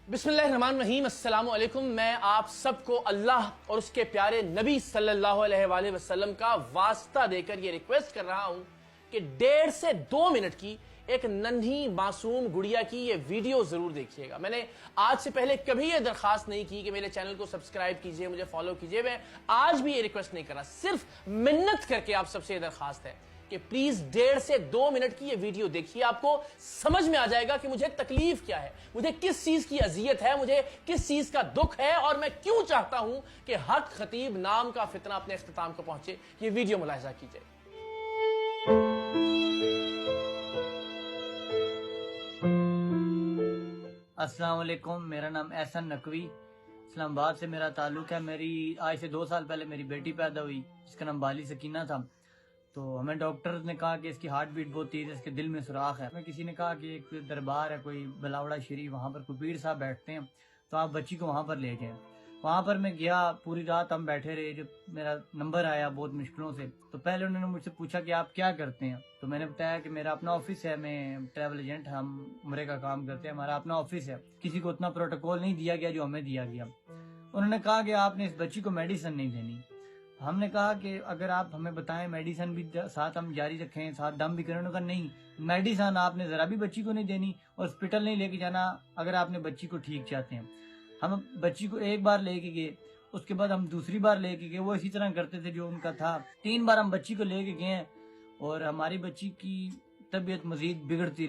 बिस्मिल्लाहिर्रहमानिर्रहीम, अस्सलाम वालेकुम। मैं आप सबको अल्लाह और उसके प्यारे नबी सल्लल्लाहु अलैहि वसल्लम का वास्ता देकर ये रिक्वेस्ट कर रहा हूं कि 1.5 से 2 मिनट की एक नन्ही मासूम गुड़िया की ये वीडियो जरूर देखिएगा। मैंने आज से पहले कभी ये दरखास्त नहीं की कि मेरे चैनल को सब्सक्राइब कीजिए, मुझे फॉलो कीजिए। मैं आज भी ये रिक्वेस्ट नहीं कर रहा, सिर्फ मिन्नत करके आप सबसे ये दरखास्त है कि प्लीज 1.5 से 2 मिनट की ये वीडियो देखिए। आपको समझ में आ जाएगा कि मुझे तकलीफ क्या है, मुझे किस चीज की अजियत है, मुझे किस चीज का दुख है और मैं क्यों चाहता हूं कि हक खतीब नाम का फितना अपने इख्तिताम को पहुंचे। ये वीडियो मुलाहिजा कीजिए। अस्सलाम वालेकुम, मेरा नाम एहसन नकवी, इस्लामाबाद से मेरा ताल्लुक है। मेरी आज से 2 साल पहले मेरी बेटी पैदा हुई जिसका नाम बाली सकीना था। तो हमें डॉक्टर ने कहा कि इसकी हार्ट बीट बहुत तेज है, इसके दिल में सुराख है। हमें किसी ने कहा कि एक दरबार है कोई बलावड़ा शरीफ, वहाँ पर कोई पीर साहब बैठते हैं, तो आप बच्ची को वहाँ पर ले जाएं। वहाँ पर मैं गया, पूरी रात हम बैठे रहे। जब मेरा नंबर आया बहुत मुश्किलों से, तो पहले उन्होंने मुझसे पूछा कि आप क्या करते हैं। तो मैंने बताया कि मेरा अपना ऑफिस है, मैं ट्रैवल एजेंट, हम उम्रे का काम करते हैं, हमारा अपना ऑफिस है। किसी को उतना प्रोटोकॉल नहीं दिया गया जो हमें दिया गया। उन्होंने कहा कि आपने इस बच्ची को मेडिसिन नहीं देनी। हमने कहा कि अगर आप हमें बताएं मेडिसिन भी साथ हम जारी रखें, साथ दम भी करें। उन्होंने कहा नहीं, मेडिसिन आपने जरा भी बच्ची को नहीं देनी, हॉस्पिटल नहीं लेके जाना अगर आपने बच्ची को ठीक चाहते हैं। हम बच्ची को एक बार लेके गए, उसके बाद हम दूसरी बार लेके गए, वो इसी तरह करते थे जो उनका था। 3 बार हम बच्ची को लेके गए और हमारी बच्ची की तबीयत मजीद बिगड़ती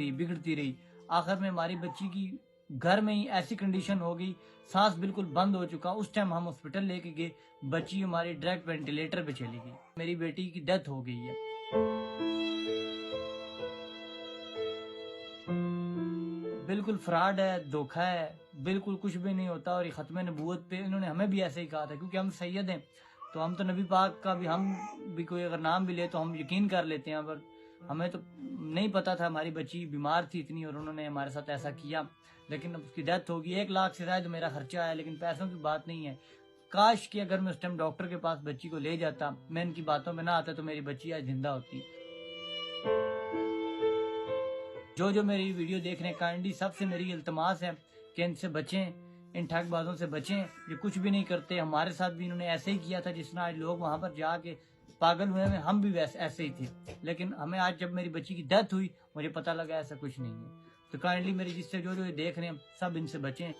रही। आखिर में हमारी बच्ची की घर में ही ऐसी कंडीशन हो गई, सांस बिल्कुल बंद हो चुका। उस टाइम हम हॉस्पिटल लेके गए, बच्ची हमारी डायरेक्ट वेंटिलेटर पे चली गई। मेरी बेटी की डेथ हो गई है। बिल्कुल फ्रॉड है, धोखा है, बिल्कुल कुछ भी नहीं होता। और ये खत्म नबूवत पे इन्होंने हमें भी ऐसे ही कहा था, क्योंकि हम सैयद हैं तो हम तो नबी पाक का भी, हम भी कोई अगर नाम भी ले तो हम यकीन कर लेते हैं। पर हमें तो नहीं पता था, हमारी बच्ची बीमार थी इतनी और उन्होंने हमारे साथ ऐसा किया। लेकिन अब उसकी डेथ होगी। 1 लाख से शायद मेरा खर्चा आया, लेकिन पैसों की बात नहीं है। काश कि अगर मैं उस टाइम डॉक्टर के पास बच्ची को ले जाता, मैं इनकी बातों में ना आता, तो मेरी बच्ची आज जिंदा होती। जो मेरी वीडियो देख रहे हैं, काइंडली सबसे मेरी इल्तमास है कि इनसे बचें, इन ठगबाजों से बचें। ये कुछ भी नहीं करते। हमारे साथ भी इन्होंने ऐसे ही किया था, जिस तरह आज लोग वहां पर जाके पागल हुए हैं, हम भी वैसे ऐसे ही थे। लेकिन हमें आज जब मेरी बच्ची की डेथ हुई, मुझे पता लगा ऐसा कुछ नहीं है। तो काइंडली मेरी जिससे जो ये देख रहे हैं, सब इनसे बचें।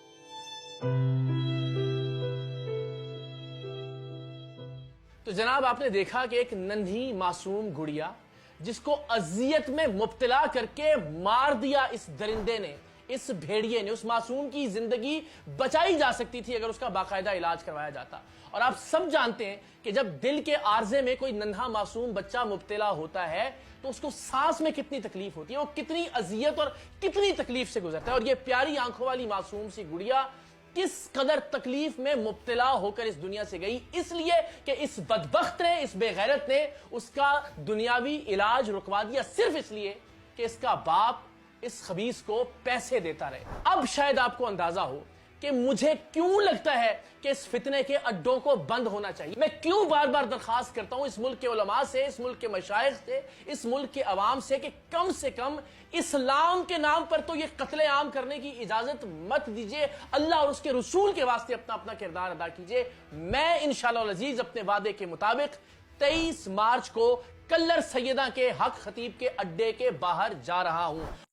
तो जनाब, आपने देखा कि एक नन्ही मासूम गुड़िया जिसको अजियत में मुब्तला करके मार दिया इस दरिंदे ने, इस भेड़िए ने, उस मासूम की जिंदगी बचाई जा सकती थी अगर उसका बाकायदा इलाज करवाया जाता। और आप सब जानते हैं कि जब दिल के आर्जे में कोई नन्हा मासूम बच्चा मुब्तला होता है तो उसको सांस में कितनी तकलीफ होती है, वो कितनी अजियत और कितनी तकलीफ से गुजरता है। और ये प्यारी आंखों वाली मासूम सी गुड़िया किस कदर तकलीफ में मुब्तला होकर इस दुनिया से गई, इसलिए कि इस बदबख्त ने, इस बेगैरत ने उसका दुनियावी इलाज रुकवा दिया, सिर्फ इसलिए कि इसका बाप इस खबीस को पैसे देता रहे। अब शायद आपको अंदाजा हो कि मुझे क्यों लगता है कि इस फितने के अड्डों को बंद होना चाहिए। मैं क्यों बार बार दरखास्त करता हूं इस मुल्क के उलमा से, इस मुल्क के मशाइख से, इस मुल्क के अवाम से कि कम से कम इस्लाम के नाम पर तो ये कत्ले आम करने की इजाजत मत दीजिए। अल्लाह और उसके रसूल के वास्ते अपना अपना किरदार अदा कीजिए। मैं इंशाअल्लाह अजीज अपने वादे के मुताबिक 23 मार्च को कल्लर सैयदा के हक खतीब के अड्डे के बाहर जा रहा हूं।